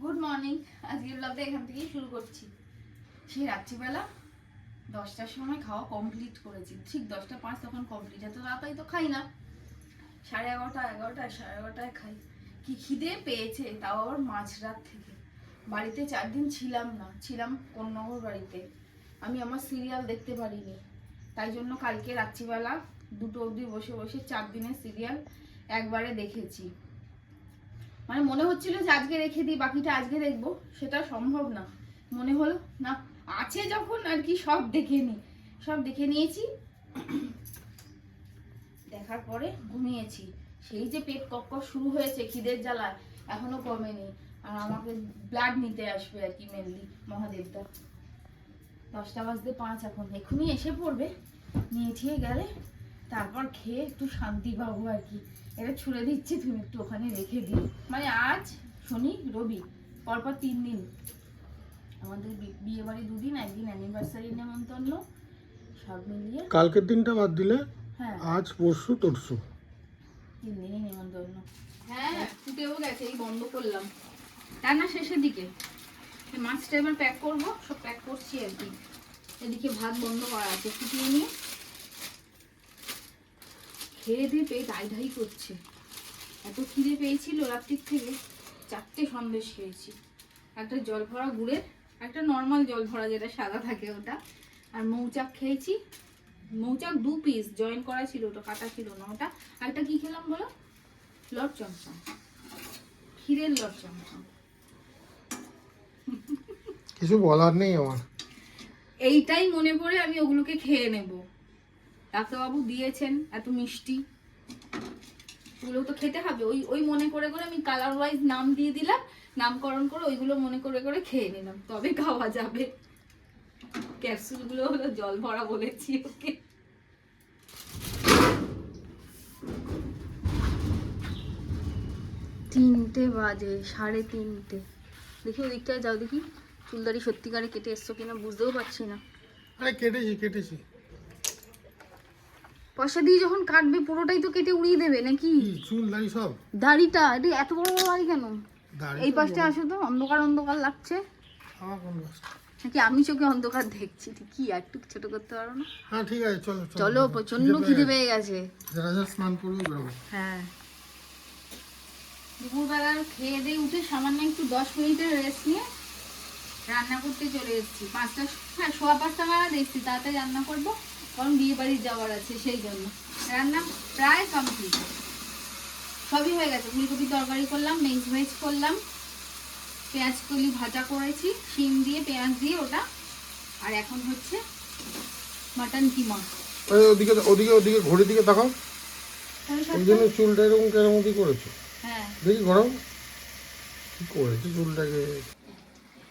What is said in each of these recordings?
Good morning. আজকের ব্লগটা এখান থেকেই শুরু করছি। সেই রাত্রিবেলা 10টার সময় খাওয়া কমপ্লিট করেছি, ঠিক 10টা 5 তখন কমপ্লিট। এত রাতাই তো খাই না, 11:30 খাই। কি খিদে পেয়েছে, তাও আবার মাঝরাত থেকে। বাড়িতে 4 দিন ছিলাম না, ছিলাম কোন্নগর বাড়িতে। আমি আমার সিরিয়াল দেখতে পারিনি, তাই জন্য কালকে রাত্রিবেলা 2টো অবধি বসে বসে 4 দিনের সিরিয়াল একবারে দেখেছি। মানে মনে হচ্ছিল যে আজকে রেখে দিই, বাকিটা আজকে দেখবো, সেটা সম্ভব না। মনে হলো না, আছে যখন আর কি সব দেখে নিই। সব দেখে নিয়েছি, দেখার পরে ঘুমিয়েছি। সেই যে পেট কক্কর শুরু হয়েছে খিদের জ্বালা, এখনো কমেনি। আর আমাকে ব্লাড নিতে আসবে আর কি, মেনলি মহাদেবদা। 10:05 এখন, এক্ষুনি এসে পড়বে। নিয়ে ঠিয়ে গেলে তারপর খেয়ে একটু শান্তি পাবো আর কি। এটা ছুড়ে দিচ্ছি, তুমি একটু ওখানে রেখে দিও। মানে আজ শনি রবি পরপর 3 দিন আমাদের বিয়ে বাড়ি, 2 দিন, একদিন অ্যানিভার্সারি নেমন্তন্ন, সব মিলিয়ে কালকের দিনটা বাদ দিলে হ্যাঁ আজ পরশু তরশু 3 দিনই নেমন্তন্ন। হ্যাঁ ফুটেও গেছে, এই বন্ধ করলাম রান্না শেষের দিকে। মাছটা এবার প্যাক করবো, সব প্যাক করছি আর কি। এদিকে ভাত বন্ধ করা আছে, ফুটিয়ে নিয়ে খেয়ে দিয়ে পেট ঢাই করছে। এত খিদে পেয়েছিল রাত্রির থেকে। 4টে সন্দেশ খেয়েছি, একটা জল ভরা গুড়ের, একটা নর্মাল জল ভরা যেটা সাদা থাকে ওটা, আর মৌচাক খেয়েছি। মৌচাক 2 পিস জয়েন করা ছিল, ওটা কাটা ছিল না ওটা। আর একটা কি খেলাম বলো? লট চমচম, ক্ষীরের লট চমচম। কিছু বলার নেই আমার। এইটাই মনে পড়ে আমি ওগুলোকে খেয়ে নেব। ডাক্তারবাবু দিয়েছেন এত মিষ্টি, ওগুলো তো খেতে হবে। ওই মনে করে করে আমি কালার ওয়াইজ নাম দিয়ে দিলাম, নামকরণ করে ওইগুলো মনে করে করে খেয়ে নিলাম, তবে খাওয়া যাবে। ক্যাপসুলগুলো হলো জল ভরা, বলেছি ওকে। তিনটে বাজে, 3:30। দেখি ওদিকটায় যাও, দেখি চুলদারি সত্যিকারে কেটে এসছো কিনা, বুঝতেও পারছি না। আরে কেটেছি পয়সা দিয়ে যখন কাটবে পুরোটাই তো কেটে উড়িয়ে দেবে নাকি? চুল দাড়ি সব। দাড়িটা এটা এত বড় বড় দাড়ি কেন? দাড়ি এই পাশটা আসো তো, অন্ধকার অন্ধকার লাগছে আমার কোন পাশটা? নাকি আমি চোখে অন্ধকার দেখছি? কি আর একটু ছোট করতে পারো না? হ্যাঁ ঠিক আছে, চলো চলো, প্রচন্ড খিদে পেয়ে গেছে। যারা স্নান করবে বেরোবো। হ্যাঁ, দুপুরবেলা খেয়ে দিয়ে উঠে সামান্য একটু 10 মিনিটের রেস্ট নিয়ে রান্না করতে চলে এসেছি। 5টা, হ্যাঁ 5:15 নাগাদ এসেছি। তাড়াতাড়ি রান্না করবো, কারণ বিয়ে বাড়ি যাওয়ার আছে, সেই জন্য। রান্না প্রায় কমপ্লিট, সবই হয়ে গেছে। ফুলকপি তরকারি করলাম, মিক্স ভেজ করলাম, পেঁয়াজ কলি ভাজা করেছি শিম দিয়ে পেঁয়াজ দিয়ে ওটা। আর এখন হচ্ছে মাটন কিমা। ওদিকে ঘড়ির দিকে তাকাও। এই জন্য চুলটা এরকম কেরামতি করেছো? হ্যাঁ দেখি ঘোরাও, কি করেছো চুলটাকে।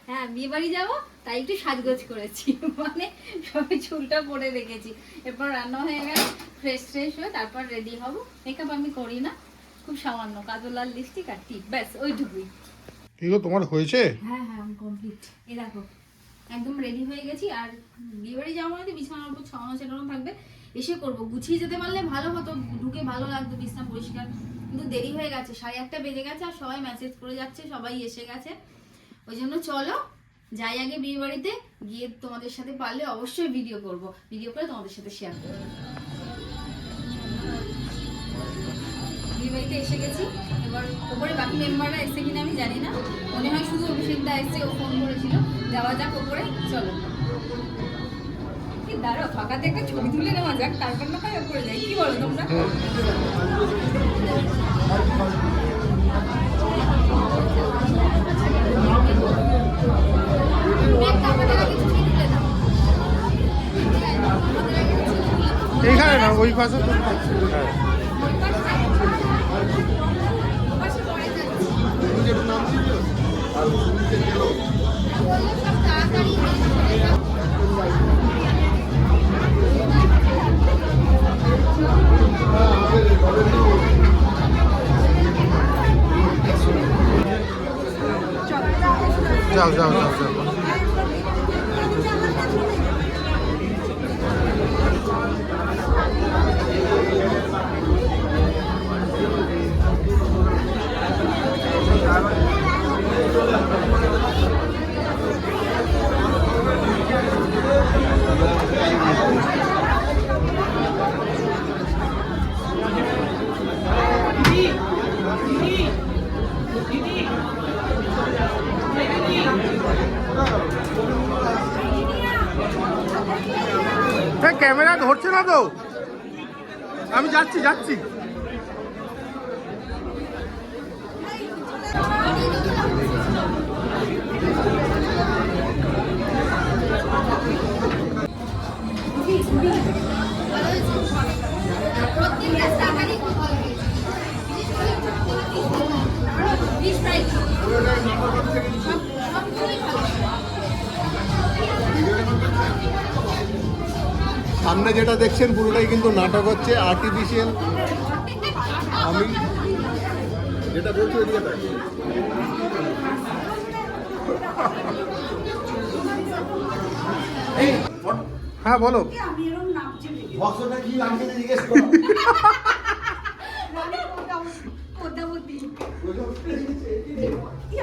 হ্যাঁ, বিয়ে বাড়ি যাবো তাই একটু সাজগোজ করেছি, মানে সবাই চুলটা পরে রেখেছি। এরপর রান্না হয়ে গেল, ফ্রেশ হয়ে তারপর রেডি হব। মেকআপ আমি করি না, খুব সামান্য কাজল আর লিপস্টিক আর টিপ, ব্যাস ওইটুকুই। কি গো তোমার হয়েছে? হ্যাঁ আমি কমপ্লিট। এই দেখো একদম রেডি হয়ে গেছি। আর বিয়ে বাড়ি যাওয়া মানে বিছানার উপর ছাওয়ানো ছেটানো থাকবে, এসে করবো। গুছিয়ে যেতে পারলে ভালো হতো, ঢুকে ভালো লাগতো, বিছানা পরিষ্কার। কিন্তু দেরি হয়ে গেছে, 1:30 বেজে গেছে, আর সবাই মেসেজ করে যাচ্ছে সবাই এসে গেছে। ওই জন্য চলো যাই আগে বিয়ে বাড়িতে গিয়ে তোমাদের সাথে পারলে অবশ্যই ভিডিও করব, ভিডিও করে তোমাদের সাথে শেয়ার করবো। বিয়ে বাড়িতে এসে গেছি, এবার ওপরে বাকি মেম্বাররা এসে কিনা আমি জানি না, মনে হয় শুধু অভিষেক দা এসে, ও ফোন করেছিল। যাওয়া যাক ওপরে, চলো। দাঁড়াও, ফাঁকাতে একটা ছবি তুলে নেওয়া যাক, তারপর না হয় ওপরে যাই, কি বলো তোমরা? এইখানে না, ওই পাশে। যাও ক্যামেরা ধরছে না তো, আমি যাচ্ছি যাচ্ছি। সামনে যেটা দেখছেন পুরোটাই কিন্তু নাটক হচ্ছে, আর্টিফিশিয়াল। আমি যেটা বলছি ওইদিকে তাকান। হ্যাঁ বলো। বক্সটা কি আমাকে জিজ্ঞেস করো।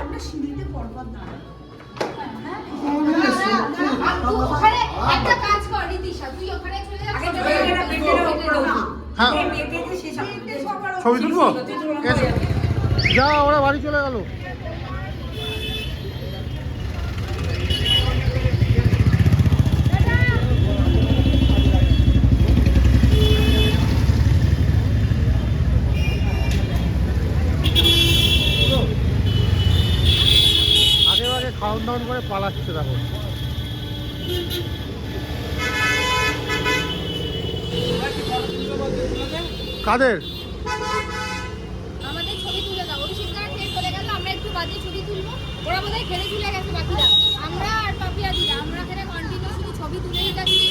আমরা সিঁড়িতে পর্বত না ওখানে একটা কাজ কর রিতিশা, তুই ওখানে চলে যা। হ্যাঁ ছবি তুলবো, এসো। যা ওরা বাড়ি চলে গেল। আগে আগে খাওয়ান দাওয়ান করে পালাচ্ছে দেখো। কাদের? আমাদের ছবি তুলে দাও। অভিষেকরা খেয়ে চলে গেল, আমরা একটু বাদে ছবি তুলবো। ওরা বোধহয় খেলে চলে গেছে বাকিরা। আমরা আর পাপিয়া দিদা আমরা এখানে কন্টিনিউ শুধু ছবি তুলেই যাচ্ছি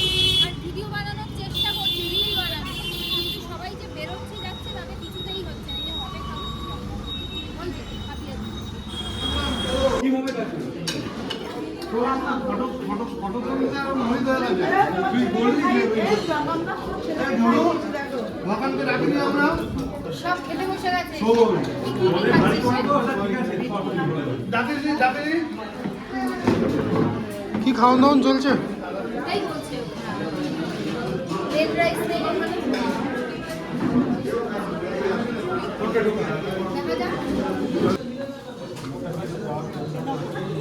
আর ভিডিও বানানোর চেষ্টা করছি, রিল বানানো। কিন্তু সবাই যে বেরোচ্ছে যাচ্ছে তাতে কিছুতেই হচ্ছে না। যে হবে খাবো বলছে পাপিয়া দিদা। সব খেতে বসে গেছে। কি খাওয়ান দাওয়ান চলছে? এটাই বলছে রেড রাইস নেই ওখানে। দেখা যাক।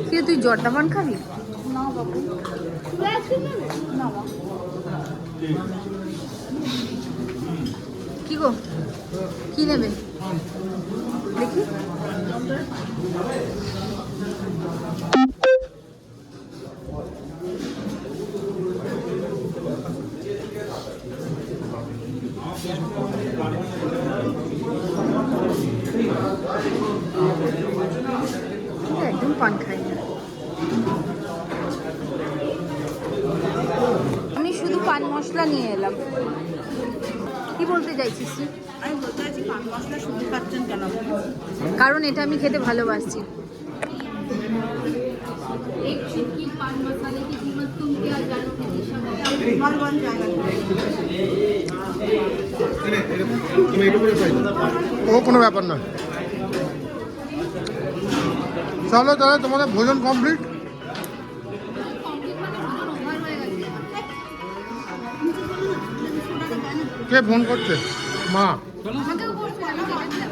কি তুই জর্দা পান খাবি? না বাবু তুই আইসক্রিম নেবে? না মা কি গো কি নেবে দেখি? একদম পান খাই না আমি, শুধু পান মশলা নিয়ে এলাম। কি বলতে চাইছিস তুই? আমি বলতে চাইছি পান মশলা শুধু খাচ্ছেন কেন? কারণ এটা আমি খেতে ভালোবাসি। एक चुटकी पान मसाले की कीमत तुम क्या जानोगे दिशा? মালবান জায়গা ও কোনো ব্যাপার নয়। চলো তাহলে, তোমাদের ভোজন কমপ্লিট। কমপ্লিট মানে ভোজন ওভার হয়ে গেছে। কে ফোন করছে? মা। আমাকেও করছে, আমি দেখেছিলাম।